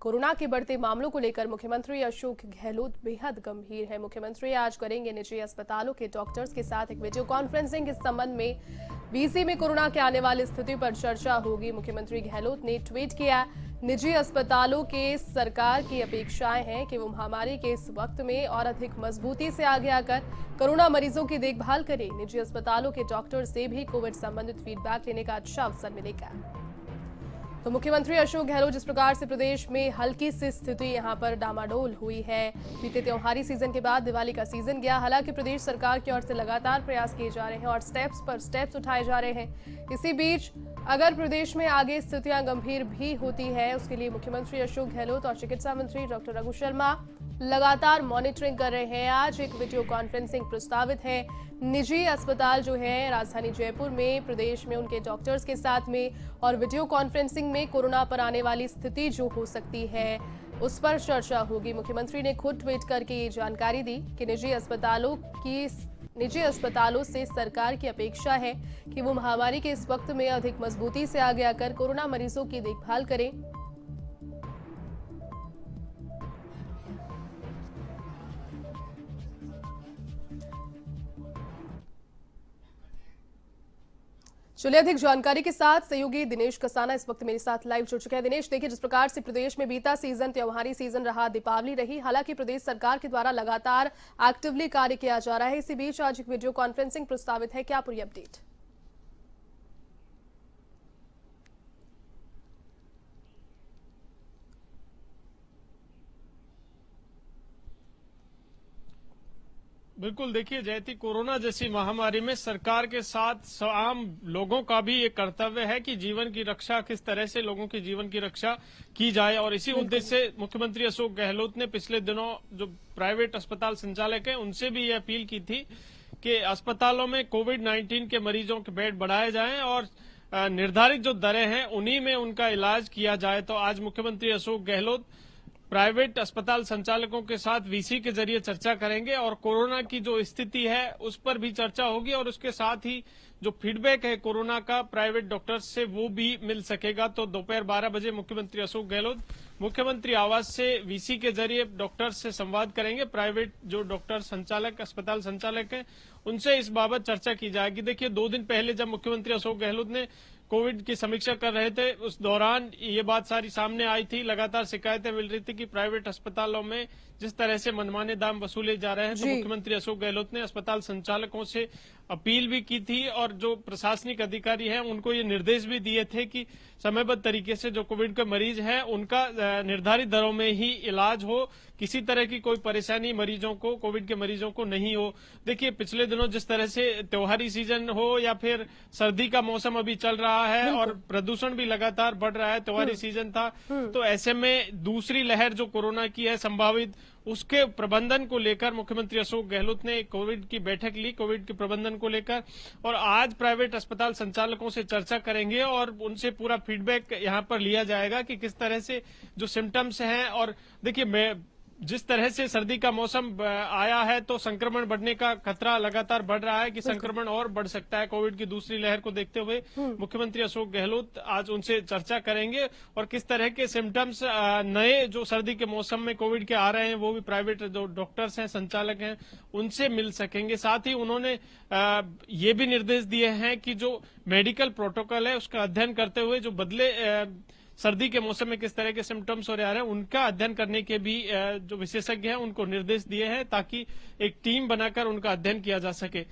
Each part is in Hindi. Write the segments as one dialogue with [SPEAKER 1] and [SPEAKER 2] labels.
[SPEAKER 1] कोरोना के बढ़ते मामलों को लेकर मुख्यमंत्री अशोक गहलोत बेहद गंभीर है। मुख्यमंत्री आज करेंगे निजी अस्पतालों के डॉक्टर्स के साथ एक वीडियो कॉन्फ्रेंसिंग। इस संबंध में वीसी में कोरोना के आने वाली स्थिति पर चर्चा होगी। मुख्यमंत्री गहलोत ने ट्वीट किया, निजी अस्पतालों के सरकार की अपेक्षाएं हैं कि वो महामारी के इस वक्त में और अधिक मजबूती से आगे आकर कोरोना मरीजों की देखभाल करें। निजी अस्पतालों के डॉक्टर से भी कोविड संबंधित फीडबैक लेने का अच्छा अवसर मिलेगा। तो मुख्यमंत्री अशोक गहलोत जिस प्रकार से प्रदेश में हल्की सी स्थिति यहां पर डामाडोल हुई है, बीते त्योहारी सीजन के बाद दिवाली का सीजन गया। हालांकि प्रदेश सरकार की ओर से लगातार प्रयास किए जा रहे हैं और स्टेप्स पर स्टेप्स उठाए जा रहे हैं। इसी बीच अगर प्रदेश में आगे स्थितियां गंभीर भी होती है, उसके लिए मुख्यमंत्री अशोक गहलोत और चिकित्सा मंत्री डॉक्टर रघु शर्मा लगातार मॉनिटरिंग कर रहे हैं। आज एक वीडियो कॉन्फ्रेंसिंग प्रस्तावित है। निजी अस्पताल जो है राजधानी जयपुर में प्रदेश में उनके डॉक्टर्स के साथ में और वीडियो कॉन्फ्रेंसिंग में कोरोना पर आने वाली स्थिति जो हो सकती है उस पर चर्चा होगी। मुख्यमंत्री ने खुद ट्वीट करके ये जानकारी दी कि निजी अस्पतालों से सरकार की अपेक्षा है कि वो महामारी के इस वक्त में अधिक मजबूती से आगे आकर कोरोना मरीजों की देखभाल करें। चलिए अधिक जानकारी के साथ सहयोगी दिनेश कसाना इस वक्त मेरे साथ लाइव जुड़ चुके हैं। दिनेश, देखिए जिस प्रकार से प्रदेश में बीता सीजन त्योहारी सीजन रहा, दीपावली रही, हालांकि प्रदेश सरकार के द्वारा लगातार एक्टिवली कार्य किया जा रहा है। इसी बीच आज एक वीडियो कॉन्फ्रेंसिंग प्रस्तावित है, क्या पूरी अपडेट?
[SPEAKER 2] बिल्कुल, देखिए जयती, कोरोना जैसी महामारी में सरकार के साथ आम लोगों का भी ये कर्तव्य है कि जीवन की रक्षा किस तरह से लोगों के जीवन की रक्षा की जाए। और इसी उद्देश्य से मुख्यमंत्री अशोक गहलोत ने पिछले दिनों जो प्राइवेट अस्पताल संचालक हैं उनसे भी ये अपील की थी कि अस्पतालों में कोविड-19 के मरीजों के बेड बढ़ाए जाएं और निर्धारित जो दरें हैं उन्हीं में उनका इलाज किया जाए। तो आज मुख्यमंत्री अशोक गहलोत प्राइवेट अस्पताल संचालकों के साथ वीसी के जरिए चर्चा करेंगे और कोरोना की जो स्थिति है उस पर भी चर्चा होगी और उसके साथ ही जो फीडबैक है कोरोना का प्राइवेट डॉक्टर्स से वो भी मिल सकेगा। तो दोपहर 12 बजे मुख्यमंत्री अशोक गहलोत मुख्यमंत्री आवास से वीसी के जरिए डॉक्टर्स से संवाद करेंगे। प्राइवेट जो डॉक्टर संचालक अस्पताल संचालक हैं उनसे इस बाबत चर्चा की जाएगी। देखिए 2 दिन पहले जब मुख्यमंत्री अशोक गहलोत ने कोविड की समीक्षा कर रहे थे उस दौरान ये बात सारी सामने आई थी। लगातार शिकायतें मिल रही थी कि प्राइवेट अस्पतालों में जिस तरह से मनमाने दाम वसूले जा रहे हैं, तो मुख्यमंत्री अशोक गहलोत ने अस्पताल संचालकों से अपील भी की थी और जो प्रशासनिक अधिकारी हैं उनको ये निर्देश भी दिए थे कि समयबद्ध तरीके से जो कोविड के मरीज हैं उनका निर्धारित दरों में ही इलाज हो, किसी तरह की कोई परेशानी मरीजों को, कोविड के मरीजों को नहीं हो। देखिए पिछले दिनों जिस तरह से त्योहारी सीजन हो या फिर सर्दी का मौसम अभी चल रहा है और प्रदूषण भी लगातार बढ़ रहा है, त्योहारी सीजन था, तो ऐसे में दूसरी लहर जो कोरोना की है संभावित, उसके प्रबंधन को लेकर मुख्यमंत्री अशोक गहलोत ने कोविड की बैठक ली, कोविड के प्रबंधन को लेकर, और आज प्राइवेट अस्पताल संचालकों से चर्चा करेंगे और उनसे पूरा फीडबैक यहां पर लिया जाएगा कि किस तरह से जो सिम्टम्स हैं। और देखिए जिस तरह से सर्दी का मौसम आया है तो संक्रमण बढ़ने का खतरा लगातार बढ़ रहा है कि संक्रमण और बढ़ सकता है। कोविड की दूसरी लहर को देखते हुए मुख्यमंत्री अशोक गहलोत आज उनसे चर्चा करेंगे और किस तरह के सिम्टम्स नए जो सर्दी के मौसम में कोविड के आ रहे हैं वो भी प्राइवेट जो डॉक्टर्स हैं, संचालक हैं, उनसे मिल सकेंगे। साथ ही उन्होंने ये भी निर्देश दिए हैं कि जो मेडिकल प्रोटोकॉल है उसका अध्ययन करते हुए जो बदले सर्दी के मौसम में किस तरह के सिम्टम्स हो रहे हैं उनका अध्ययन करने के भी जो विशेषज्ञ हैं उनको निर्देश दिए हैं ताकि एक टीम बनाकर उनका अध्ययन किया जा सके।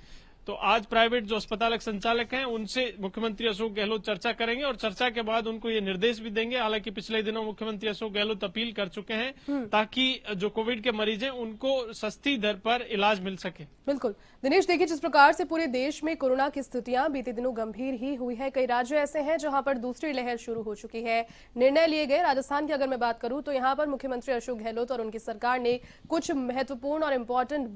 [SPEAKER 2] तो आज प्राइवेट जो अस्पताल संचालक हैं उनसे मुख्यमंत्री अशोक गहलोत चर्चा करेंगे और चर्चा के बाद उनको ये निर्देश भी देंगे। हालांकि पिछले दिनों मुख्यमंत्री अशोक गहलोत अपील कर चुके हैं ताकि जो कोविड के मरीज हैं उनको सस्ती दर पर इलाज मिल सके।
[SPEAKER 1] बिल्कुल दिनेश, देखिए जिस प्रकार से पूरे देश में कोरोना की स्थितियां बीते दिनों गंभीर ही हुई है, कई राज्य ऐसे हैं जहां पर दूसरी लहर शुरू हो चुकी है, निर्णय लिए गए। राजस्थान की अगर मैं बात करूं तो यहां पर मुख्यमंत्री अशोक गहलोत और उनकी सरकार ने कुछ महत्वपूर्ण और इम्पोर्टेंट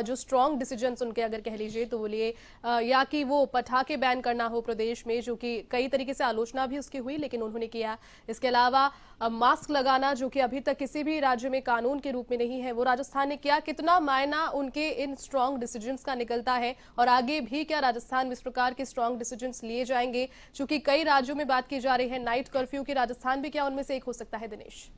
[SPEAKER 1] जो स्ट्रांग डिसीजंस उनके अगर कह लीजिए तो वो लिए, या कि वो पटाखे बैन करना हो प्रदेश में, जो कि कई तरीके से आलोचना भी उसकी हुई लेकिन उन्होंने किया। इसके अलावा मास्क लगाना जो कि अभी तक किसी भी राज्य में कानून के रूप में नहीं है, वो राजस्थान ने किया। कितना मायना उनके इन स्ट्रांग डिसीजंस का निकलता है और आगे भी क्या राजस्थान में इस प्रकार के स्ट्रांग डिसीजंस लिए जाएंगे? चूंकि कई राज्यों में बात की जा रही है नाइट कर्फ्यू की, राजस्थान भी क्या उनमें से एक हो सकता है? दिनेश,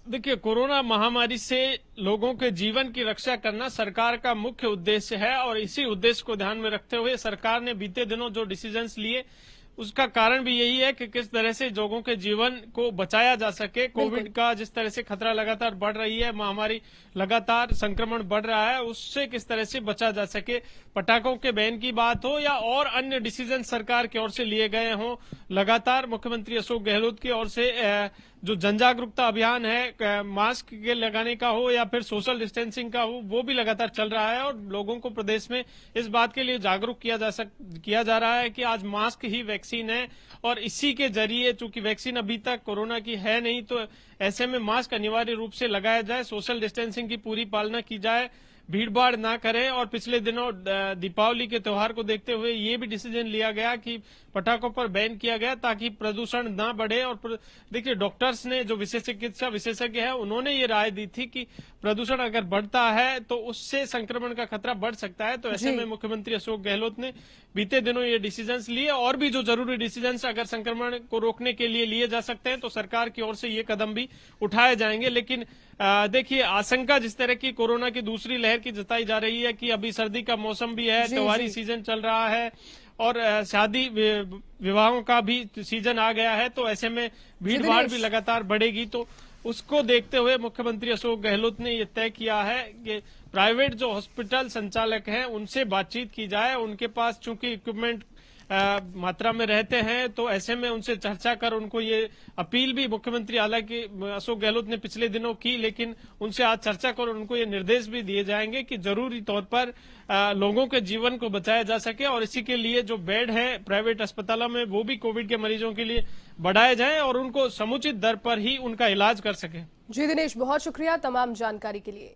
[SPEAKER 2] देखिए, कोरोना महामारी से लोगों के जीवन की रक्षा करना सरकार का मुख्य उद्देश्य है और इसी उद्देश्य को ध्यान में रखते हुए सरकार ने बीते दिनों जो डिसीजंस लिए उसका कारण भी यही है कि किस तरह से लोगों के जीवन को बचाया जा सके। कोविड का जिस तरह से खतरा लगातार बढ़ रही है, महामारी लगातार संक्रमण बढ़ रहा है, उससे किस तरह से बचा जा सके। पटाखों के बैन की बात हो या और अन्य डिसीजन सरकार की ओर से लिए गए हों, लगातार मुख्यमंत्री अशोक गहलोत की ओर से जो जन जागरूकता अभियान है, मास्क के लगाने का हो या फिर सोशल डिस्टेंसिंग का हो, वो भी लगातार चल रहा है और लोगों को प्रदेश में इस बात के लिए जागरूक किया जा रहा है कि आज मास्क ही वैक्सीन है और इसी के जरिए, चूंकि वैक्सीन अभी तक कोरोना की है नहीं, तो ऐसे में मास्क अनिवार्य रूप से लगाया जाए, सोशल डिस्टेंसिंग की पूरी पालना की जाए, भीड़ भाड़ ना करें। और पिछले दिनों दीपावली के त्योहार को देखते हुए ये भी डिसीजन लिया गया कि पटाखों पर बैन किया गया ताकि प्रदूषण ना बढ़े। और देखिए, डॉक्टर्स ने, जो चिकित्सा विशेषज्ञ है, उन्होंने ये राय दी थी कि प्रदूषण अगर बढ़ता है तो उससे संक्रमण का खतरा बढ़ सकता है। तो ऐसे में मुख्यमंत्री अशोक गहलोत ने बीते दिनों ये डिसीजंस लिए और भी जो जरूरी डिसीजंस अगर संक्रमण को रोकने के लिए लिए जा सकते हैं तो सरकार की ओर से ये कदम भी उठाए जाएंगे। लेकिन देखिए, आशंका जिस तरह की कोरोना की दूसरी लहर की जताई जा रही है कि अभी सर्दी का मौसम भी है, त्योहारी सीजन चल रहा है और शादी विवाहों का भी सीजन आ गया है, तो ऐसे में भीड़ भाड़ भी लगातार बढ़ेगी। तो उसको देखते हुए मुख्यमंत्री अशोक गहलोत ने यह तय किया है कि प्राइवेट जो हॉस्पिटल संचालक हैं उनसे बातचीत की जाए। उनके पास चूंकि इक्विपमेंट मात्रा में रहते हैं, तो ऐसे में उनसे चर्चा कर उनको ये अपील भी मुख्यमंत्री हालांकि अशोक गहलोत ने पिछले दिनों की, लेकिन उनसे आज चर्चा कर उनको ये निर्देश भी दिए जाएंगे कि जरूरी तौर पर लोगों के जीवन को बचाया जा सके और इसी के लिए जो बेड है प्राइवेट अस्पतालों में वो भी कोविड के मरीजों के लिए बढ़ाए जाएं और उनको समुचित दर पर ही उनका इलाज कर सके।
[SPEAKER 1] जी दिनेश, बहुत शुक्रिया तमाम जानकारी के लिए।